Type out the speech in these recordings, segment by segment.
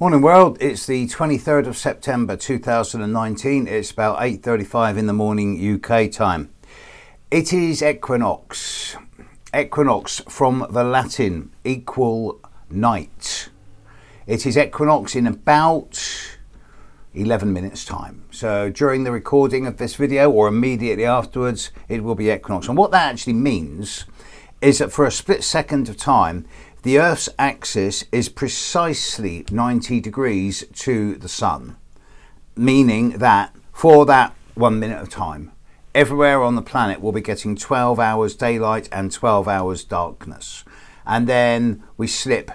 Morning world, it's the 23rd of September 2019, it's about 8:35 in the morning UK time. It is Equinox. Equinox from the Latin, equal night. It is Equinox in about 11 minutes time. So during the recording of this video or immediately afterwards, it will be Equinox. And what that actually means is that for a split second of time, the Earth's axis is precisely 90 degrees to the sun, meaning that for that 1 minute of time, everywhere on the planet will be getting 12 hours daylight and 12 hours darkness. And then we slip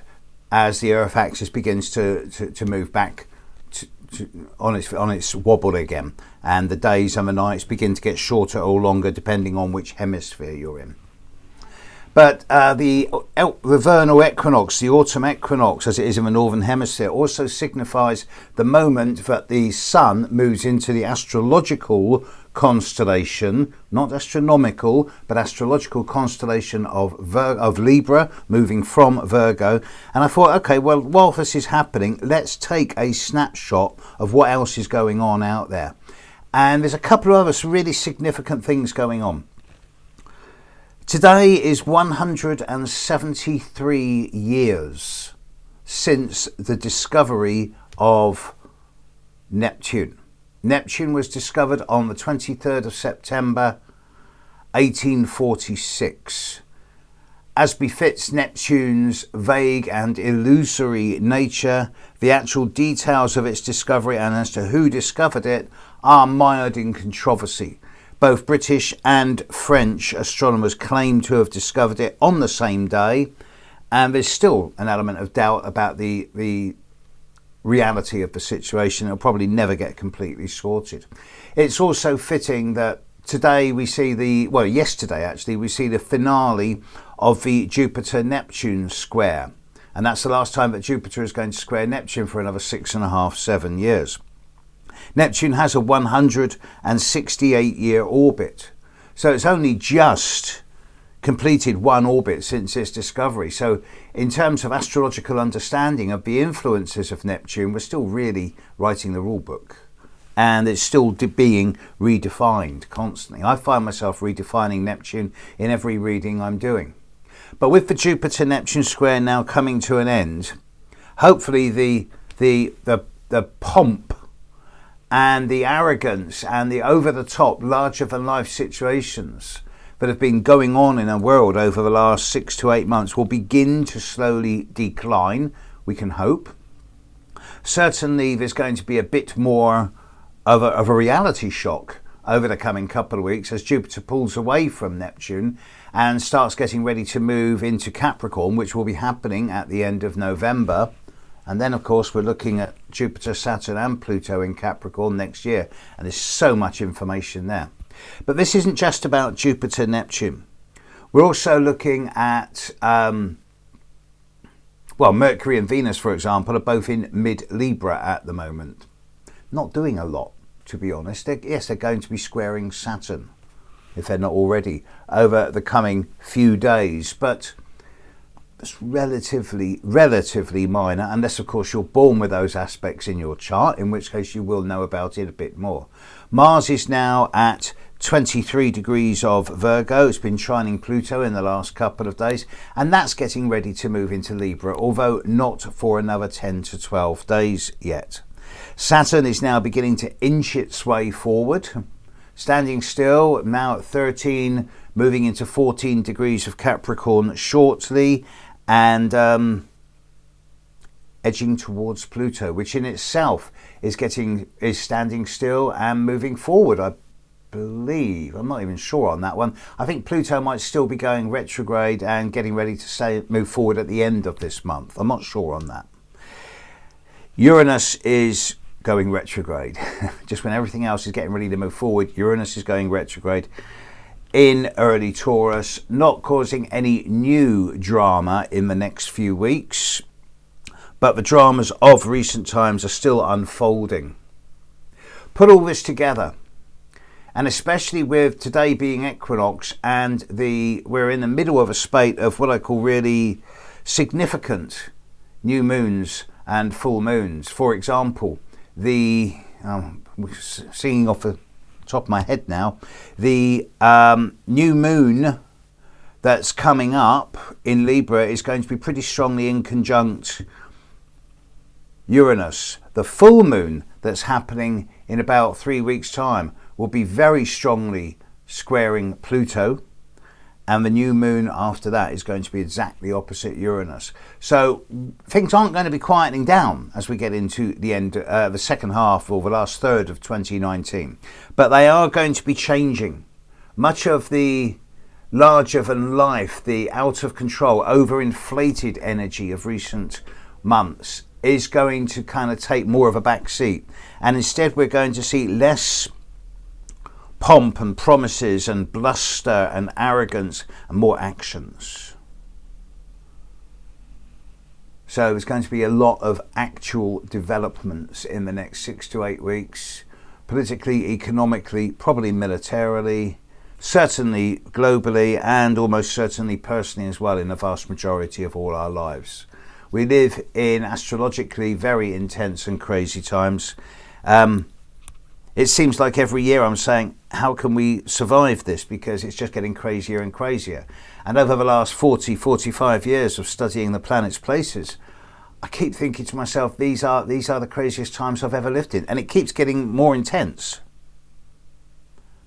as the Earth axis begins to move back on its wobble again. And the days and the nights begin to get shorter or longer depending on which hemisphere you're in. But the vernal equinox, the autumn equinox, as it is in the northern hemisphere, also signifies the moment that the sun moves into the astrological constellation, not astronomical, but astrological constellation of Libra, moving from Virgo. And I thought, okay, well, while this is happening, let's take a snapshot of what else is going on out there. And there's a couple of other really significant things going on. Today is 173 years since the discovery of Neptune. Neptune was discovered on the 23rd of September 1846. As befits Neptune's vague and illusory nature, the actual details of its discovery and as to who discovered it are mired in controversy. Both British and French astronomers claim to have discovered it on the same day, and there's still an element of doubt about the reality of the situation. It'll probably never get completely sorted. It's also fitting that today we see yesterday actually, we see the finale of the Jupiter-Neptune square, and that's the last time that Jupiter is going to square Neptune for another 6.5-7 years. Neptune has a 168-year orbit, so it's only just completed one orbit since its discovery. So in terms of astrological understanding of the influences of Neptune, we're still really writing the rule book, and it's still being redefined constantly. I find myself redefining Neptune in every reading I'm doing. But with the Jupiter-Neptune square now coming to an end, hopefully the pomp and the arrogance and the over-the-top, larger-than-life situations that have been going on in our world over the last 6 to 8 months will begin to slowly decline, we can hope. Certainly there's going to be a bit more of a reality shock over the coming couple of weeks as Jupiter pulls away from Neptune and starts getting ready to move into Capricorn, which will be happening at the end of November. And then, of course, we're looking at Jupiter, Saturn and Pluto in Capricorn next year. And there's so much information there. But this isn't just about Jupiter, Neptune. We're also looking at, Mercury and Venus, for example, are both in mid-Libra at the moment. Not doing a lot, to be honest. They're going to be squaring Saturn, if they're not already, over the coming few days. But it's relatively minor, unless of course you're born with those aspects in your chart, in which case you will know about it a bit more. Mars is now at 23 degrees of Virgo. It's been trining Pluto in the last couple of days, and that's getting ready to move into Libra, although not for another 10 to 12 days yet. Saturn is now beginning to inch its way forward, standing still now at 13, moving into 14 degrees of Capricorn shortly, and edging towards Pluto, which in itself is standing still and moving forward, I believe. I'm not even sure on that one. I think Pluto might still be going retrograde and getting ready to move forward at the end of this month. I'm not sure on that. Uranus is going retrograde. Just when everything else is getting ready to move forward, Uranus is going retrograde in early Taurus, not causing any new drama in the next few weeks, but the dramas of recent times are still unfolding. Put all this together, and especially with today being Equinox and we're in the middle of a spate of what I call really significant new moons and full moons. For example, the seeing off the top of my head now, the new moon that's coming up in Libra is going to be pretty strongly in conjunct Uranus. The full moon that's happening in about 3 weeks' time will be very strongly squaring Pluto, and the new moon after that is going to be exactly opposite Uranus. So things aren't going to be quietening down as we get into the end, the second half or the last third of 2019, but they are going to be changing. Much of the larger than life, the out of control, overinflated energy of recent months is going to kind of take more of a back seat, and instead we're going to see less pomp and promises and bluster and arrogance and more actions. So there's going to be a lot of actual developments in the next 6 to 8 weeks, politically, economically, probably militarily, certainly globally, and almost certainly personally as well in the vast majority of all our lives. We live in astrologically very intense and crazy times. It seems like every year I'm saying, how can we survive this? Because it's just getting crazier and crazier. And over the last 45 years of studying the planet's places, I keep thinking to myself, these are the craziest times I've ever lived in. And it keeps getting more intense.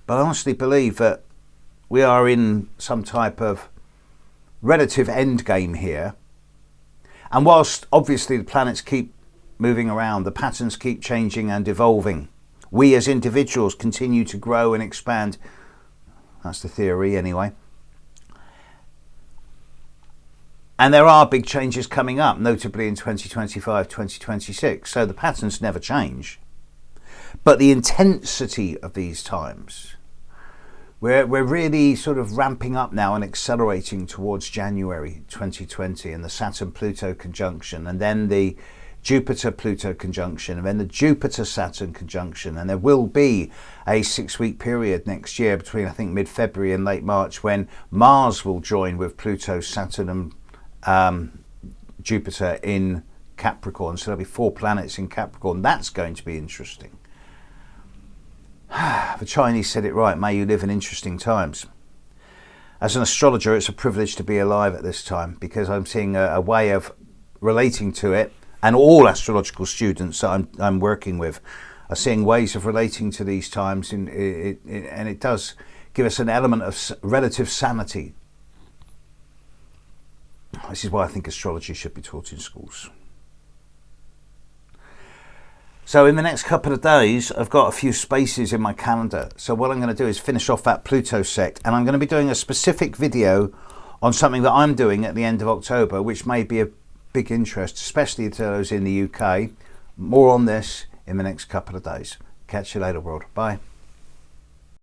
But I honestly believe that we are in some type of relative end game here. And whilst obviously the planets keep moving around, the patterns keep changing and evolving, we as individuals continue to grow and expand. That's the theory anyway. And there are big changes coming up, notably in 2025, 2026. So the patterns never change. But the intensity of these times, we're really sort of ramping up now and accelerating towards January 2020 and the Saturn-Pluto conjunction, and then the Jupiter-Pluto conjunction, and then the Jupiter-Saturn conjunction. And there will be a 6-week period next year between, I think, mid-February and late March, when Mars will join with Pluto, Saturn and Jupiter in Capricorn. So there'll be 4 planets in Capricorn. That's going to be interesting. The Chinese said it right, may you live in interesting times. As an astrologer, it's a privilege to be alive at this time, because I'm seeing a way of relating to it, and all astrological students that I'm working with are seeing ways of relating to these times, and it does give us an element of relative sanity. This is why I think astrology should be taught in schools. So in the next couple of days, I've got a few spaces in my calendar. So what I'm going to do is finish off that Pluto sect, and I'm going to be doing a specific video on something that I'm doing at the end of October, which may be of big interest, especially to those in the UK. More on this in the next couple of days. Catch you later, world. Bye.